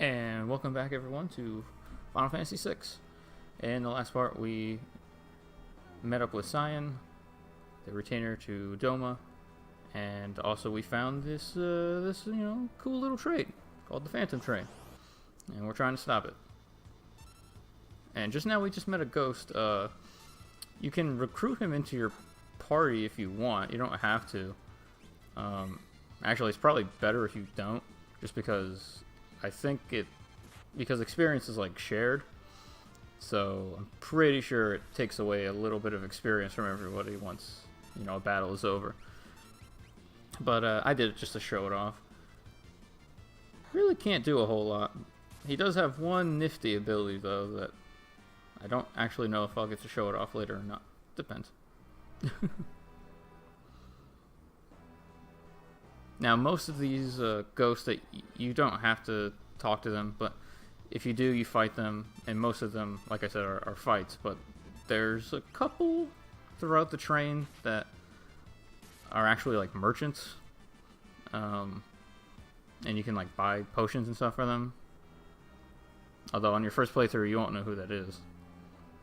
And welcome back, everyone, to Final Fantasy VI. In the last part, we met up with Sabin, the retainer to Doma, and also we found this cool little trait called the Phantom Train, and we're trying to stop it. And just now, we just met a ghost. You can recruit him into your party if you want. You don't have to. Actually, it's probably better if you don't, just because I think because experience is like shared, so I'm pretty sure it takes away a little bit of experience from everybody once a battle is over. But I did it just to show it off. Really can't do a whole lot. He does have one nifty ability though that I don't actually know if I'll get to show it off later or not. Depends. Now, most of these ghosts that you don't have to talk to them, but if you do, you fight them, and most of them, like I said, are fights. But there's a couple throughout the train that are actually like merchants, and you can like buy potions and stuff for them. Although on your first playthrough, you won't know who that is.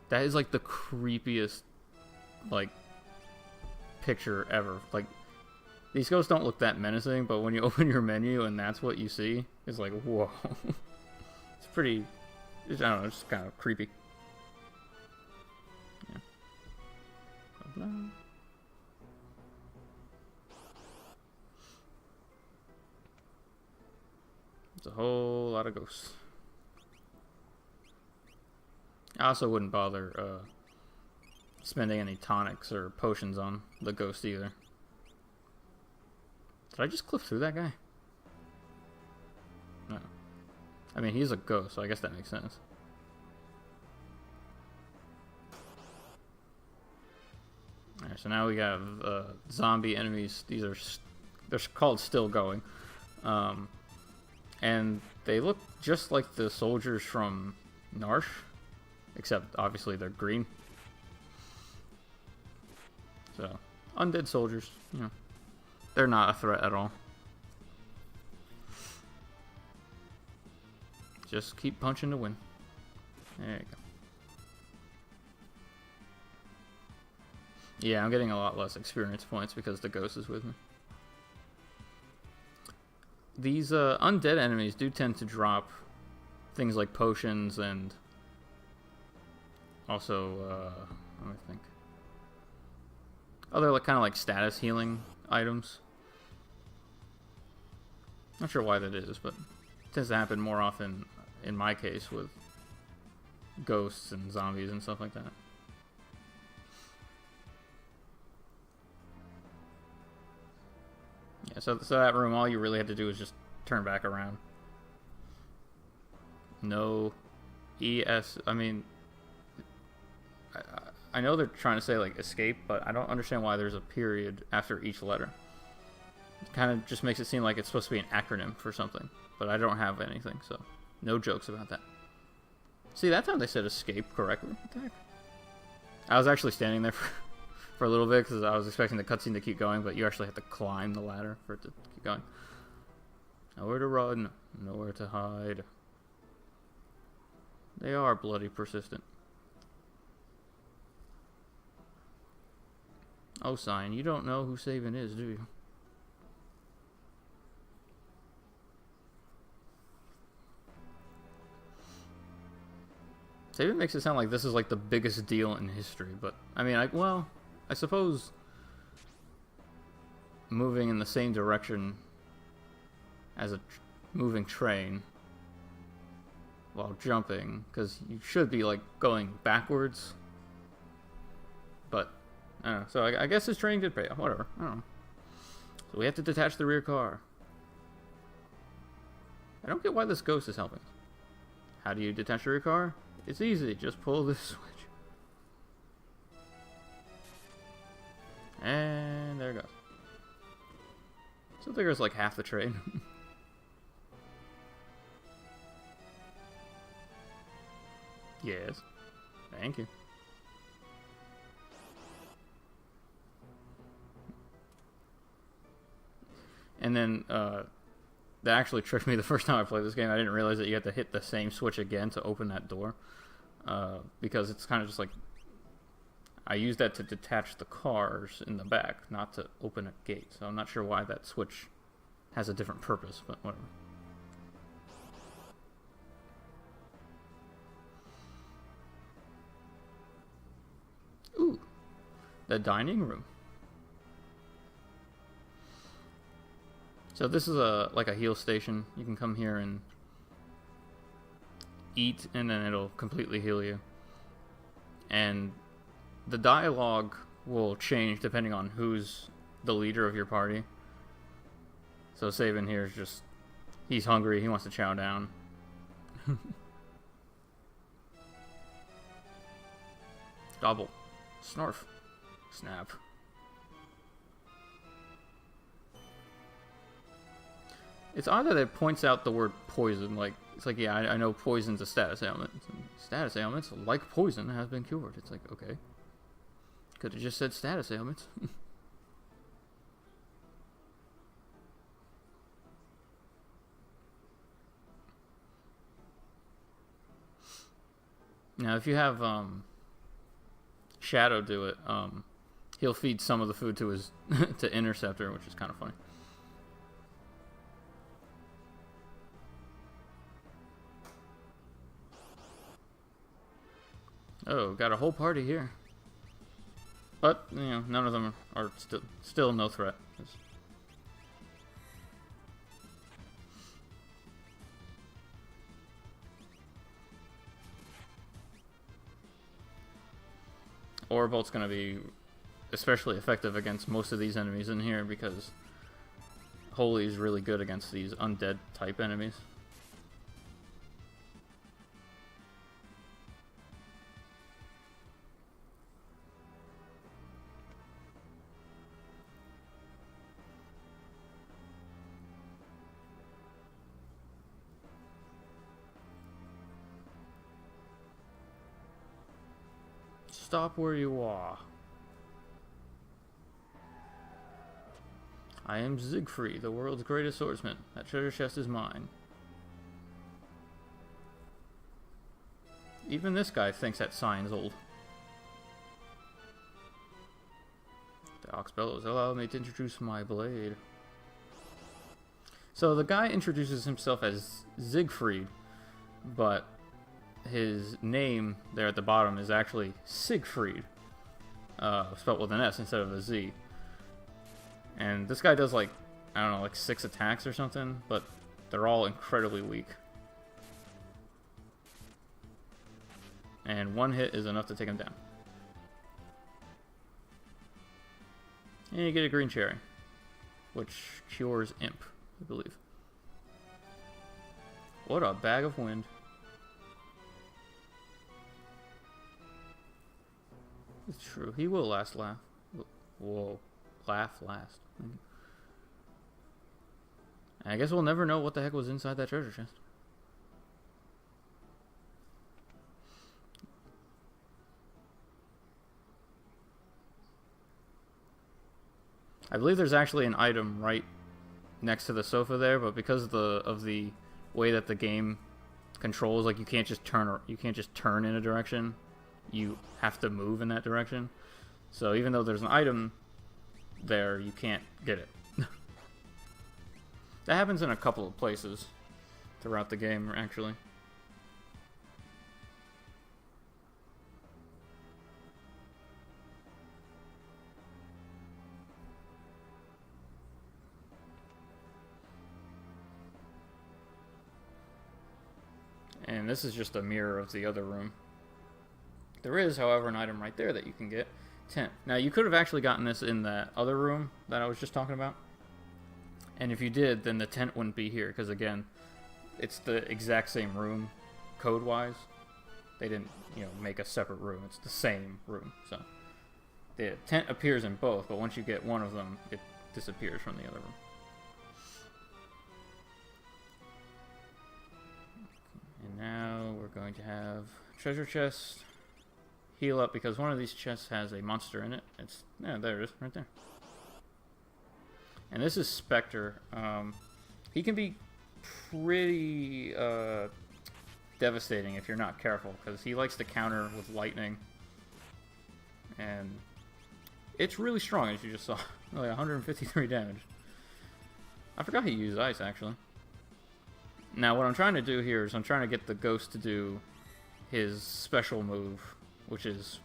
That is like the creepiest like picture ever. Like, these ghosts don't look that menacing, but when you open your menu and that's what you see, it's like, whoa. It's pretty, I don't know, it's kind of creepy. Yeah. It's a whole lot of ghosts. I also wouldn't bother spending any tonics or potions on the ghost either. Did I just clip through that guy? No. I mean, he's a ghost, so I guess that makes sense. Alright, so now we have zombie enemies. They're called Still Going. And they look just like the soldiers from Narsh, except obviously they're green. So, undead soldiers, they're not a threat at all. Just keep punching to win. There you go. Yeah, I'm getting a lot less experience points because the ghost is with me. These undead enemies do tend to drop things like potions and also, let me think. Other kind of like status healing items. Not sure why that is, but it tends to happen more often in my case with ghosts and zombies and stuff like that. Yeah, so that room, all you really had to do is just turn back around. No ES. I mean, I know they're trying to say like escape, but I don't understand why there's a period after each letter. It kind of just makes it seem like it's supposed to be an acronym for something, but I don't have anything, so no jokes about that. See, that time they said escape correctly. What the heck? I was actually standing there for a little bit because I was expecting the cutscene to keep going, but you actually have to climb the ladder for it to keep going. Nowhere to run, nowhere to hide. They are bloody persistent. Oh, Sabin, you don't know who Sabin is, do you? Sabin makes it sound like this is like the biggest deal in history, but I mean, I suppose moving in the same direction as a moving train while jumping, because you should be like going backwards, but I don't know. So I guess this training did pay off. Whatever. I don't know. So we have to detach the rear car. I don't get why this ghost is helping. How do you detach the rear car? It's easy. Just pull this switch. And there it goes. So there goes like half the train. Yes. Thank you. And then that actually tricked me the first time I played this game. I didn't realize that you had to hit the same switch again to open that door. Because it's kind of just like, I used that to detach the cars in the back, not to open a gate. So I'm not sure why that switch has a different purpose, but whatever. Ooh, the dining room. So this is like a heal station. You can come here and eat, and then it'll completely heal you. And the dialogue will change depending on who's the leader of your party. So Sabin here is just, he's hungry, he wants to chow down. Gobble. Snarf. Snap. It's odd that it points out the word poison. Like, it's like, yeah, I know poison's a status ailment. Status ailments, like poison, has been cured. It's like, okay. Could have just said status ailments. Now, if you have Shadow do it, he'll feed some of the food to his to Interceptor, which is kind of funny. Oh, got a whole party here. But, you know, none of them are still no threat. Orbolt's going to be especially effective against most of these enemies in here because Holy is really good against these undead type enemies. Stop where you are. I am Siegfried, the world's greatest swordsman. That treasure chest is mine. Even this guy thinks that sign's old. The ox bellows, allow me to introduce my blade. So the guy introduces himself as Siegfried, but his name there at the bottom is actually Siegfried, spelled with an S instead of a Z. And this guy does like, I don't know, like 6 attacks or something, but they're all incredibly weak. And 1 hit is enough to take him down. And you get a green cherry, which cures Imp, I believe. What a bag of wind. It's true. He will laugh. Whoa. Laugh last. I guess we'll never know what the heck was inside that treasure chest. I believe there's actually an item right next to the sofa there, but because of the way that the game controls, like you can't just turn in a direction. You have to move in that direction. So even though there's an item there, you can't get it. That happens in a couple of places throughout the game, actually. And this is just a mirror of the other room. There is, however, an item right there that you can get. Tent. Now, you could have actually gotten this in that other room that I was just talking about. And if you did, then the tent wouldn't be here, because again, it's the exact same room, code-wise. They didn't, make a separate room. It's the same room. So the tent appears in both, but once you get one of them, it disappears from the other room. And now we're going to have treasure chest. Heal up, because one of these chests has a monster in it. There it is, right there. And this is Spectre. He can be pretty devastating if you're not careful, because he likes to counter with lightning. And it's really strong, as you just saw. Like 153 damage. I forgot he used ice, actually. Now, what I'm trying to do here is I'm trying to get the ghost to do his special move, which is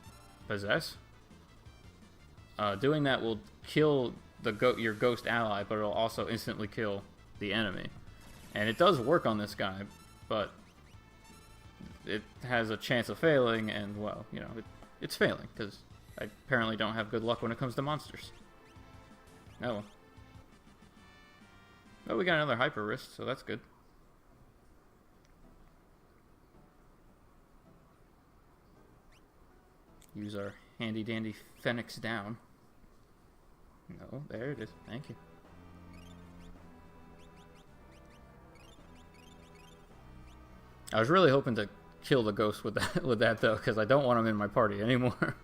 possess. Doing that will kill your ghost ally, but it'll also instantly kill the enemy. And it does work on this guy, but it has a chance of failing, and, well, you know, it's failing, because I apparently don't have good luck when it comes to monsters. Oh. Oh, we got another hyper wrist, so that's good. Use our handy dandy Phoenix down. No, there it is. Thank you. I was really hoping to kill the ghost with that though, because I don't want him in my party anymore.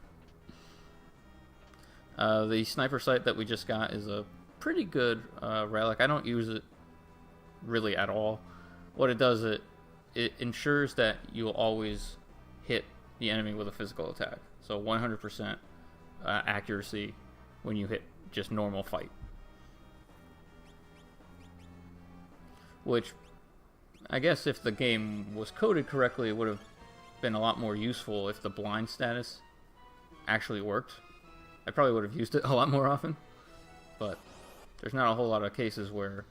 The sniper sight that we just got is a pretty good relic. I don't use it really at all. What it does, it ensures that you'll always hit the enemy with a physical attack. So 100% accuracy when you hit just normal fight. Which, I guess if the game was coded correctly, it would have been a lot more useful if the blind status actually worked. I probably would have used it a lot more often. But there's not a whole lot of cases where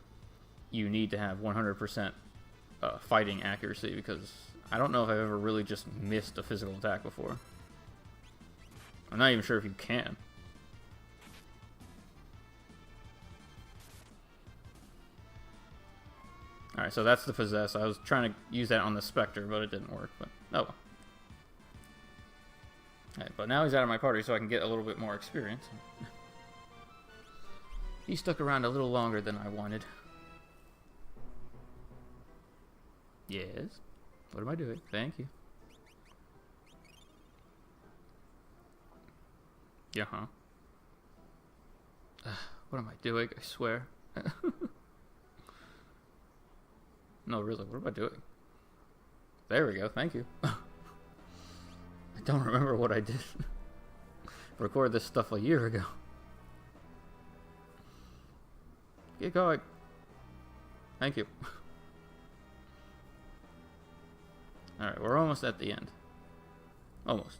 you need to have 100% fighting accuracy, because I don't know if I've ever really just missed a physical attack before. I'm not even sure if you can. Alright, so that's the possess. I was trying to use that on the Spectre, but it didn't work. But oh well. Alright, but now he's out of my party, so I can get a little bit more experience. He stuck around a little longer than I wanted. Yes. What am I doing? Thank you. Yeah, huh? What am I doing? I swear. No, really, what am I doing? There we go, thank you. I don't remember what I did. Recorded this stuff a year ago. Get going. Thank you. Alright, we're almost at the end. Almost.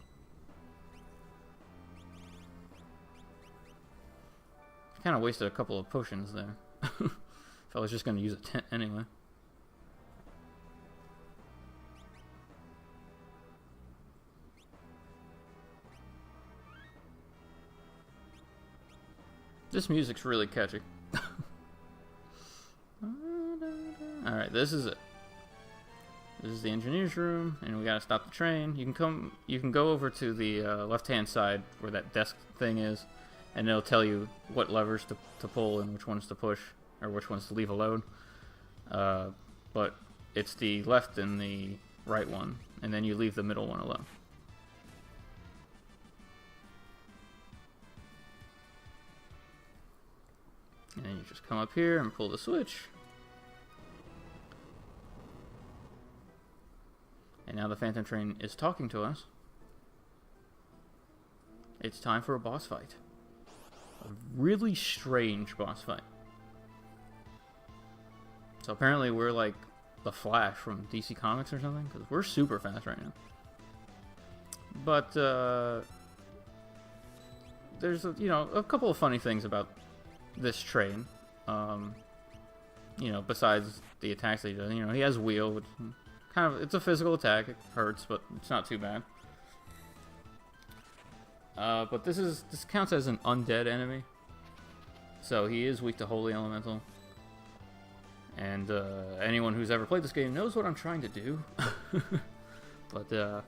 Kind of wasted a couple of potions there. If I was just going to use a tent anyway. This music's really catchy. Alright, this is it. This is the engineer's room, and we gotta stop the train. You can go over to the left-hand side where that desk thing is, and it'll tell you what levers to pull and which ones to push, or which ones to leave alone. But it's the left and the right one, and then you leave the middle one alone. And then you just come up here and pull the switch. And now the Phantom Train is talking to us. It's time for a boss fight. A really strange boss fight. So apparently we're like the Flash from DC Comics or something, because we're super fast right now. But there's a couple of funny things about this train. Besides the attacks that he does, he has wheel, which it's a physical attack. It hurts, but it's not too bad. But this counts as an undead enemy, so he is weak to Holy Elemental. And anyone who's ever played this game knows what I'm trying to do. But I'm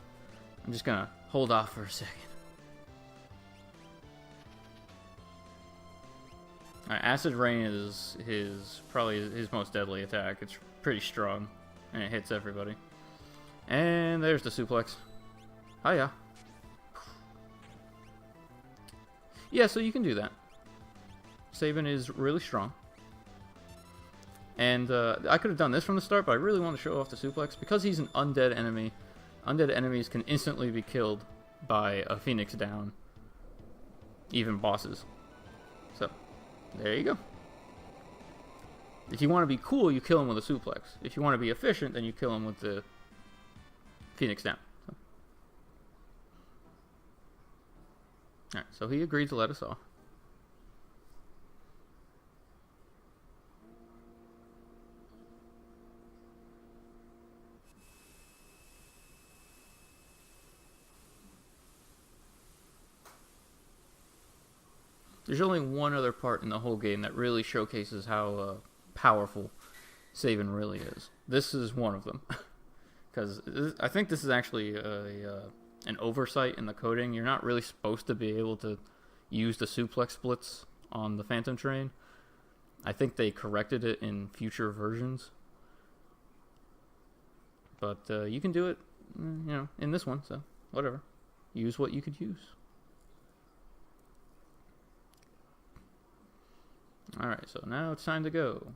just gonna hold off for a second. Alright, Acid Rain is probably his most deadly attack. It's pretty strong, and it hits everybody. And there's the suplex. Hiya. Yeah, so you can do that. Sabin is really strong. And I could have done this from the start, but I really want to show off the suplex. Because he's an undead enemy, undead enemies can instantly be killed by a Phoenix down. Even bosses. So, there you go. If you want to be cool, you kill him with a suplex. If you want to be efficient, then you kill him with the Phoenix down. So. Alright, so he agreed to let us off. There's only one other part in the whole game that really showcases how powerful Sabin really is. This is one of them. Because I think this is actually an oversight in the coding. You're not really supposed to be able to use the suplex splits on the Phantom Train. I think they corrected it in future versions. But you can do it, in this one, so whatever. Use what you could use. Alright, so now it's time to go.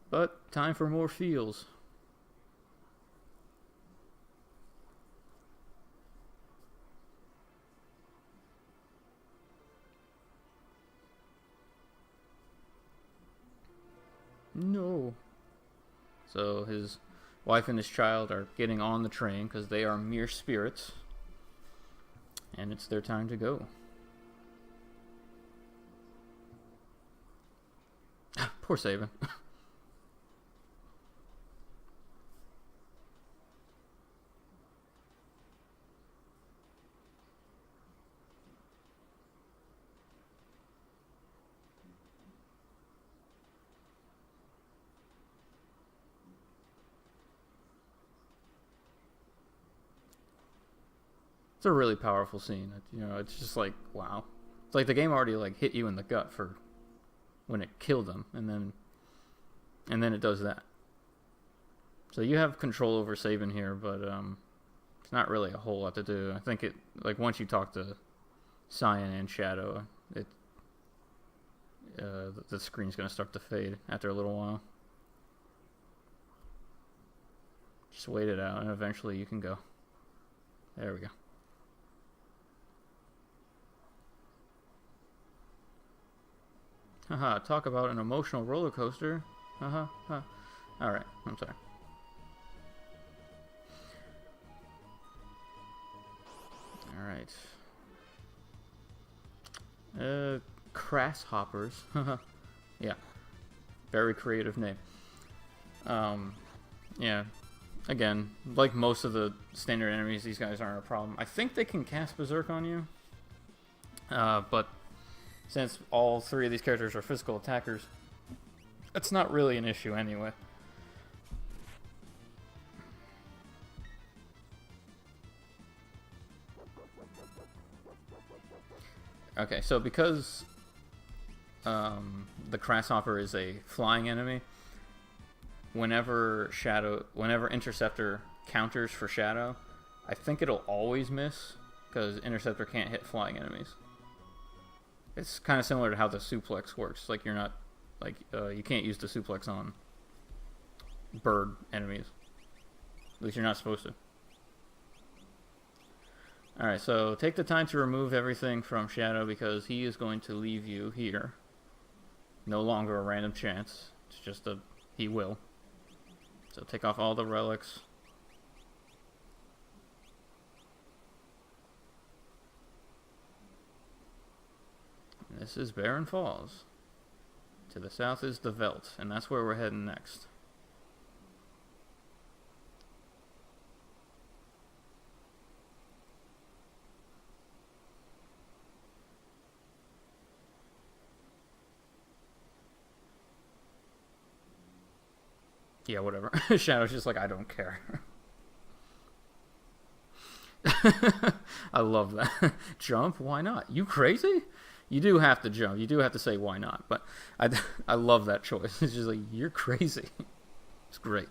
But, time for more feels. No. So, his wife and his child are getting on the train because they are mere spirits. And it's their time to go. Poor Sabin. It's a really powerful scene. It's just like, wow. It's like the game already hit you in the gut for when it killed them, and then it does that. So you have control over Sabin here, but it's not really a whole lot to do. I think once you talk to Cyan and Shadow, the screen's gonna start to fade after a little while. Just wait it out, and eventually you can go. There we go. Haha, talk about an emotional roller coaster. Haha, ha. Alright, I'm sorry. Alright. Crass Hoppers. Yeah. Very creative name. Yeah. Again, like most of the standard enemies, these guys aren't a problem. I think they can cast Berserk on you. But since all three of these characters are physical attackers, it's not really an issue anyway. Okay, so because the Grasshopper is a flying enemy, whenever Interceptor counters for Shadow, I think it'll always miss, because Interceptor can't hit flying enemies. It's kind of similar to how the suplex works. Like, you're not, you can't use the suplex on bird enemies. At least you're not supposed to. Alright, so take the time to remove everything from Shadow, because he is going to leave you here. No longer a random chance. It's just he will. So take off all the relics. This is Barren Falls. To the south is the Veldt, and that's where we're heading next. Yeah, whatever. Shadow's just like, I don't care. I love that. Jump? Why not? You crazy? You do have to jump. You do have to say why not. But I love that choice. It's just like, you're crazy. It's great.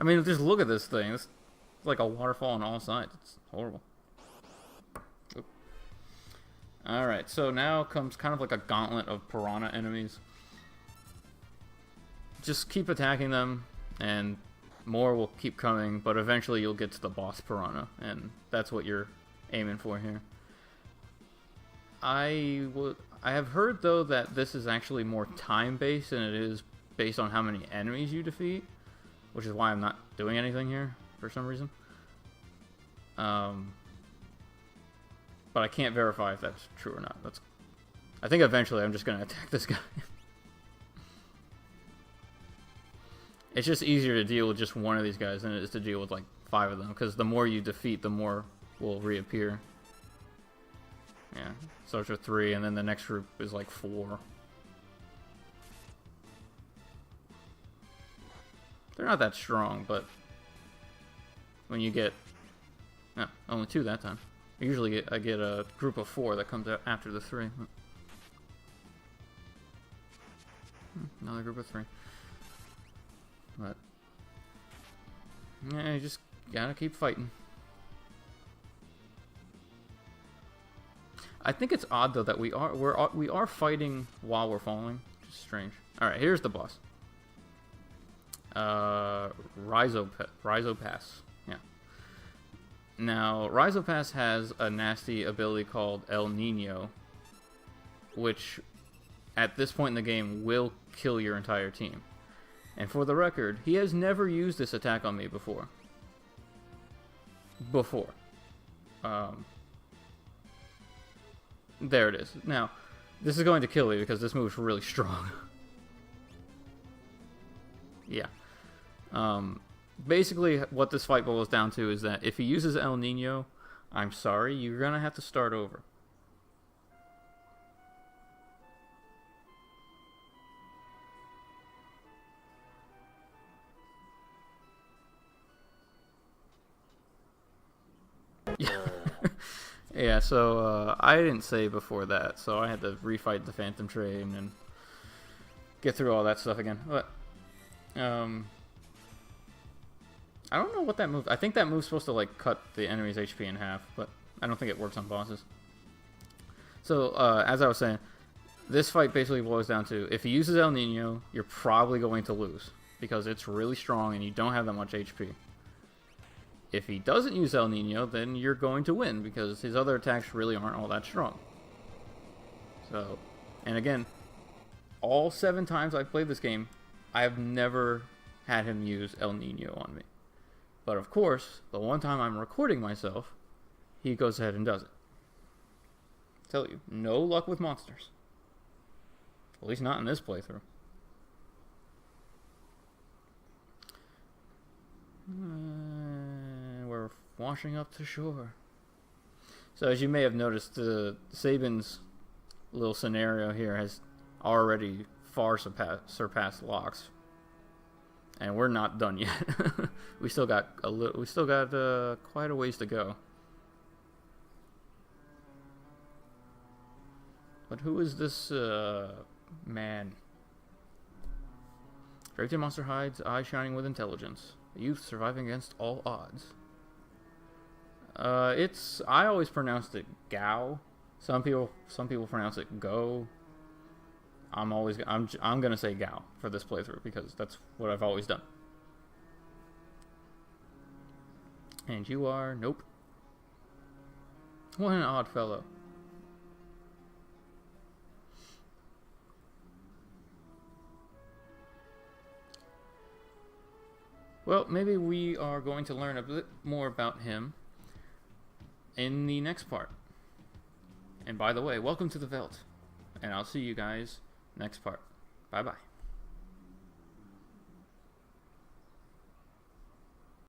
I mean, just look at this thing. It's like a waterfall on all sides. It's horrible. Alright, so now comes kind of like a gauntlet of piranha enemies. just keep attacking them, and more will keep coming, but eventually you'll get to the boss piranha, and that's what you're aiming for here. I have heard, though, that this is actually more time-based than it is based on how many enemies you defeat, which is why I'm not doing anything here for some reason. But I can't verify if that's true or not. I think eventually I'm just going to attack this guy. It's just easier to deal with just one of these guys than it is to deal with like 5 of them, because the more you defeat, the more will reappear. Yeah, starts with 3, and then the next group is like 4. They're not that strong, but when you get... No, only 2 that time. Usually I get a group of 4 that comes out after the 3. Another group of 3. But yeah, you just gotta keep fighting. I think it's odd though that we are fighting while we're falling, which is strange. All right, here's the boss. Rhizopass. Yeah. Now, Rhizopass has a nasty ability called El Nino, which at this point in the game will kill your entire team. And for the record, he has never used this attack on me before. There it is. Now, this is going to kill me because this move's really strong. Yeah. Basically, what this fight boils down to is that if he uses El Nino, I'm sorry, you're going to have to start over. Yeah, so I didn't say before that, so I had to refight the Phantom Train and get through all that stuff again. But I don't know what that move... I think that move's supposed to like cut the enemy's HP in half, but I don't think it works on bosses. So as I was saying, this fight basically boils down to if he uses El Nino, you're probably going to lose because it's really strong and you don't have that much HP. If he doesn't use El Nino, then you're going to win because his other attacks really aren't all that strong. So, and again, all 7 times I've played this game, I have never had him use El Nino on me. But of course, the one time I'm recording myself, he goes ahead and does it. I tell you, no luck with monsters. At least not in this playthrough. We're washing up to shore. So as you may have noticed, Sabin's little scenario here has already far surpassed Locke's, and we're not done yet. we still got quite a ways to go. But who is this man? Draped in monster hides, eyes shining with intelligence. A youth surviving against all odds. I always pronounced it Gao. Some people pronounce it Go. I'm gonna say Gao for this playthrough because that's what I've always done. And you are nope. What an odd fellow. Well, maybe we are going to learn a bit more about him in the next part. And by the way, welcome to the Veld. And I'll see you guys next part. Bye-bye.